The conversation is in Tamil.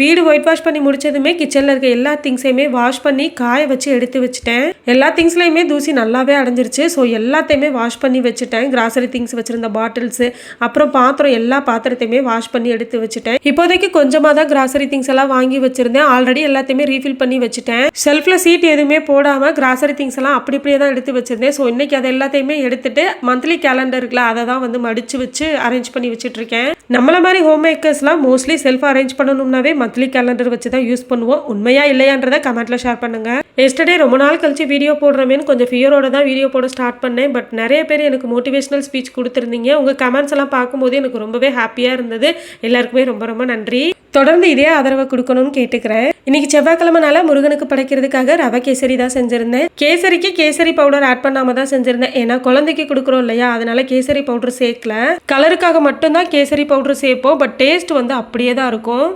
வீடு ஒயிட் வாஷ் பண்ணி முடிச்சதுமே கிச்சனில் இருக்க எல்லா திங்ஸையுமே வாஷ் பண்ணி காய வச்சு எடுத்து வச்சுட்டேன். எல்லா திங்ஸ்லையுமே தூசி நல்லாவே அடைஞ்சிருச்சு. ஸோ எல்லாத்தையுமே வாஷ் பண்ணி வச்சுட்டேன். கிராசரி திங்ஸ் வச்சுருந்த பாட்டில்ஸு, அப்புறம் பாத்திரம், எல்லா பாத்திரத்தையுமே வாஷ் பண்ணி எடுத்து வச்சுட்டேன். இப்போதைக்கு கொஞ்சமாக தான் கிராசரி திங்ஸ் எல்லாம் வாங்கி வச்சுருந்தேன். ஆல்ரெடி எல்லாத்தையுமே ரீஃபில் பண்ணி வச்சுட்டேன். ஷெல்ஃபில் சீட் எதுவுமே போடாமல் கிராசரி திங்ஸ் எல்லாம் அப்படி இப்படியே தான் எடுத்து வச்சுருந்தேன். ஸோ இன்றைக்கி அதை எல்லாத்தையுமே எடுத்துட்டு மந்த்லி கேலண்டர் இருக்குல்ல, அதை தான் வந்து மடித்து வச்சு அரேஞ்ச் பண்ணி வச்சுட்ருக்கேன். நம்மள மாதிரி ஹோம் மேக்கர்ஸ்லாம் மோஸ்ட்லி செல்ஃப் அரேஞ்ச் பண்ணணும்னாவே மந்த்லி கேலண்டர் வச்சு தான் யூஸ் பண்ணுவோம். உண்மையா இல்லையான்றதை கமெண்ட்ல ஷேர் பண்ணுங்க. எஸ்டர்டே ரொம்ப நாள் கழிச்சு வீடியோ போடுறமேன்னு கொஞ்சம் ஃபியரோட தான் வீடியோ போட ஸ்டார்ட் பண்ணேன். பட் நிறைய பேர் எனக்கு மோட்டிவேஷனல் ஸ்பீச் கொடுத்துருந்தீங்க. உங்கள் கமெண்ட்ஸ் எல்லாம் பார்க்கும்போது எனக்கு ரொம்பவே ஹாப்பியாக இருந்தது. எல்லாருக்குமே ரொம்ப ரொம்ப நன்றி. தொடர்ந்து இதே ஆதரவை கொடுக்கணும்னு கேட்டுக்கிறேன். இன்னைக்கு செவ்வாய்க்கிழமைனால முருகனுக்கு படைக்கிறதுக்காக ரவை கேசரி தான் செஞ்சிருந்தேன். கேசரிக்கு கேசரி பவுடர் ஆட் பண்ணாம தான் செஞ்சிருந்தேன். ஏன்னா குழந்தைக்கு கொடுக்குறோம் இல்லையா, அதனால கேசரி பவுடர் சேர்க்கல. கலருக்காக மட்டும்தான் கேசரி பவுடர் சேர்ப்போம். பட் டேஸ்ட் வந்து அப்படியே தான் இருக்கும்.